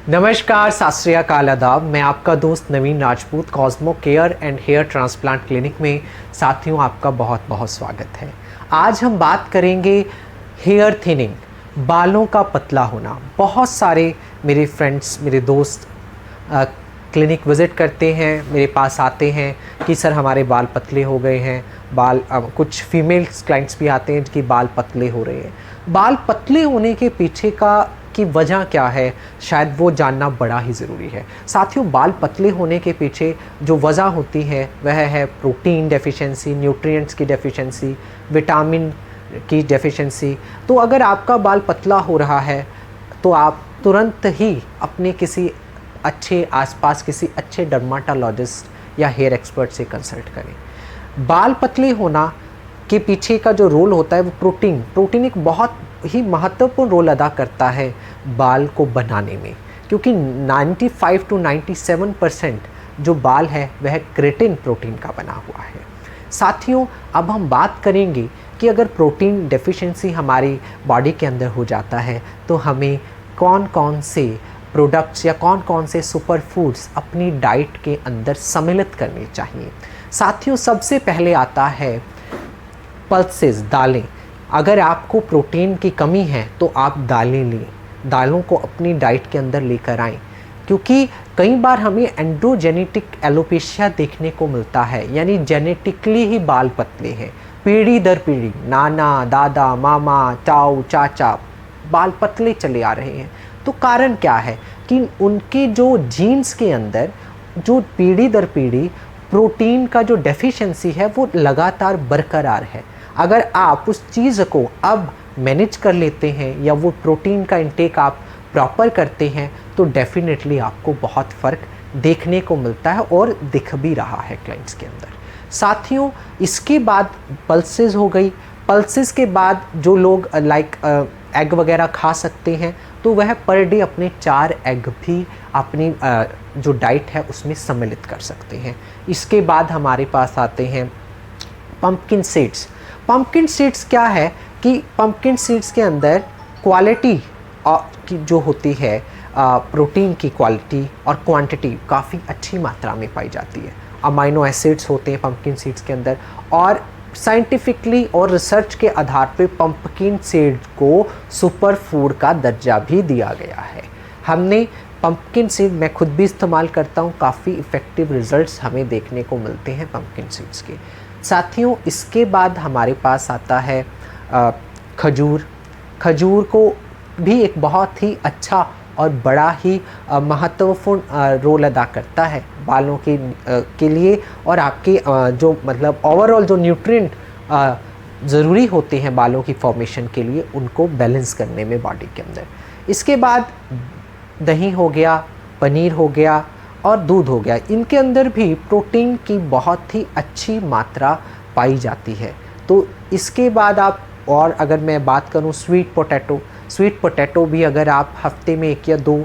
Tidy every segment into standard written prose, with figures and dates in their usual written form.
नमस्कार, सत श्री अकाल, आदाब। मैं आपका दोस्त Naveen Rajput Cosmo care and hair transplant clinic में साथियों आपका बहुत बहुत स्वागत है। आज हम बात करेंगे हेयर थिनिंग, बालों का पतला होना। बहुत सारे मेरे फ्रेंड्स, मेरे दोस्त क्लिनिक विज़िट करते हैं, मेरे पास आते हैं कि सर हमारे बाल पतले हो गए हैं। कुछ फीमेल्स क्लाइंट्स भी आते हैं कि बाल पतले हो रहे हैं। बाल पतले होने के पीछे की वजह क्या है, शायद वो जानना बड़ा ही ज़रूरी है। साथियों, बाल पतले होने के पीछे जो वजह होती है वह है प्रोटीन डेफिशिएंसी, न्यूट्रिएंट्स की डेफिशिएंसी, विटामिन की डेफिशिएंसी। तो अगर आपका बाल पतला हो रहा है तो आप तुरंत ही अपने किसी अच्छे आसपास किसी अच्छे डर्माटोलॉजिस्ट या हेयर एक्सपर्ट से कंसल्ट करें। बाल पतले होना के पीछे का जो रोल होता है वो प्रोटीन एक बहुत ही महत्वपूर्ण रोल अदा करता है बाल को बनाने में, क्योंकि 95 to 97% जो बाल है वह क्रेटिन प्रोटीन का बना हुआ है। साथियों, अब हम बात करेंगे कि अगर प्रोटीन डेफिशिएंसी हमारी बॉडी के अंदर हो जाता है तो हमें कौन कौन से प्रोडक्ट्स या कौन कौन से सुपर फूड्स अपनी डाइट के अंदर सम्मिलित करने चाहिए। साथियों, सबसे पहले आता है पल्सेस, दालें। अगर आपको प्रोटीन की कमी है तो आप दालें लें, दालों को अपनी डाइट के अंदर लेकर आएँ, क्योंकि कई बार हमें एंड्रोजेनेटिक एलोपेशिया देखने को मिलता है, यानी जेनेटिकली ही बाल पतले हैं। पीढ़ी दर पीढ़ी, नाना, दादा, मामा, ताऊ, चाचा बाल पतले चले आ रहे हैं। तो कारण क्या है कि उनके जो जीन्स के अंदर जो पीढ़ी दर पीढ़ी प्रोटीन का जो डेफिशिएंसी है वो लगातार बरकरार है। अगर आप उस चीज़ को अब मैनेज कर लेते हैं या वो प्रोटीन का इंटेक आप प्रॉपर करते हैं तो डेफिनेटली आपको बहुत फ़र्क देखने को मिलता है और दिख भी रहा है क्लाइंट्स के अंदर। साथियों, इसके बाद पल्सेस हो गई। पल्सेस के बाद जो लोग एग वगैरह खा सकते हैं तो वह पर डे अपने 4 एग भी अपनी जो डाइट है उसमें सम्मिलित कर सकते हैं। इसके बाद हमारे पास आते हैं पंपकिन सीड्स। पंपकिन सीड्स क्या है कि पंपकिन सीड्स के अंदर क्वालिटी की जो होती है, प्रोटीन की क्वालिटी और क्वांटिटी काफ़ी अच्छी मात्रा में पाई जाती है। अमाइनो एसिड्स होते हैं पंपकिन सीड्स के अंदर, और साइंटिफिकली और रिसर्च के आधार पे पंपकिन सीड को सुपर फूड का दर्जा भी दिया गया है। हमने पंपकिन सीड मैं खुद भी इस्तेमाल करता हूँ, काफ़ी इफ़ेक्टिव रिजल्ट्स हमें देखने को मिलते हैं पंपकिन सीड्स के। साथियों, इसके बाद हमारे पास आता है खजूर। खजूर को भी एक बहुत ही अच्छा और बड़ा ही महत्वपूर्ण रोल अदा करता है बालों के लिए, और आपके जो मतलब ओवरऑल जो न्यूट्रिएंट ज़रूरी होते हैं बालों की फॉर्मेशन के लिए उनको बैलेंस करने में बॉडी के अंदर। इसके बाद दही हो गया, पनीर हो गया और दूध हो गया। इनके अंदर भी प्रोटीन की बहुत ही अच्छी मात्रा पाई जाती है। तो इसके बाद आप, और अगर मैं बात करूं स्वीट पोटैटो भी अगर आप हफ्ते में 1 या 2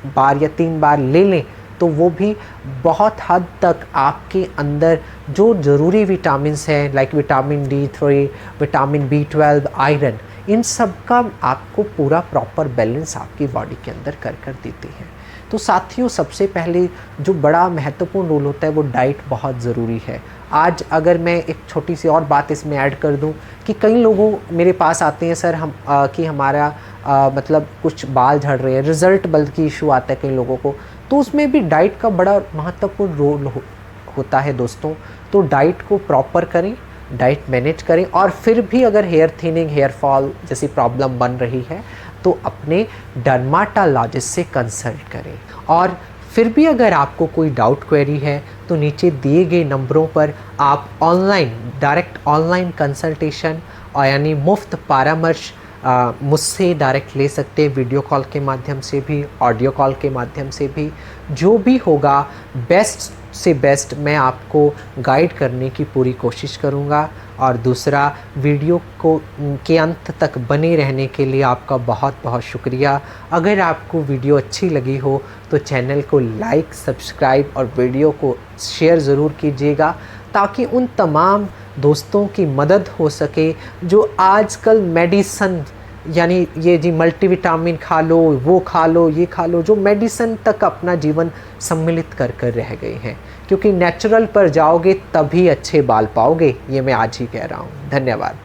बार या 3 बार ले लें तो वो भी बहुत हद तक आपके अंदर जो ज़रूरी विटामिन्स हैं, like vitamin D3, vitamin B12, iron, इन सब का आपको पूरा प्रॉपर बैलेंस आपकी बॉडी के अंदर कर देते हैं। तो साथियों, सबसे पहले जो बड़ा महत्वपूर्ण रोल होता है वो डाइट बहुत ज़रूरी है। आज अगर मैं एक छोटी सी और बात इसमें ऐड कर दूं कि कई लोगों मेरे पास आते हैं, सर हम कि हमारा मतलब कुछ बाल झड़ रहे हैं, रिज़ल्ट बल्कि इशू आता है कई लोगों को, तो उसमें भी डाइट का बड़ा महत्वपूर्ण रोल होता है दोस्तों। तो डाइट को प्रॉपर करें, डाइट मैनेज करें, और फिर भी अगर हेयर थिनिंग, हेयर फॉल जैसी प्रॉब्लम बन रही है तो अपने डर्माटोलॉजिस्ट से कंसल्ट करें। और फिर भी अगर आपको कोई डाउट क्वेरी है तो नीचे दिए गए नंबरों पर आप डायरेक्ट ऑनलाइन कंसल्टेशन और यानी मुफ्त परामर्श मुझसे डायरेक्ट ले सकते हैं, वीडियो कॉल के माध्यम से भी, ऑडियो कॉल के माध्यम से भी। जो भी होगा बेस्ट से बेस्ट मैं आपको गाइड करने की पूरी कोशिश करूँगा। और दूसरा, वीडियो के अंत तक बने रहने के लिए आपका बहुत बहुत शुक्रिया। अगर आपको वीडियो अच्छी लगी हो तो चैनल को लाइक, सब्सक्राइब और वीडियो को शेयर ज़रूर कीजिएगा, ताकि उन तमाम दोस्तों की मदद हो सके जो आजकल मेडिसिन यानी ये जी मल्टीविटामिन खा लो, वो खा लो, ये खा लो, जो मेडिसिन तक अपना जीवन सम्मिलित कर कर रह गए हैं। क्योंकि नेचुरल पर जाओगे तभी अच्छे बाल पाओगे, ये मैं आज ही कह रहा हूँ। धन्यवाद।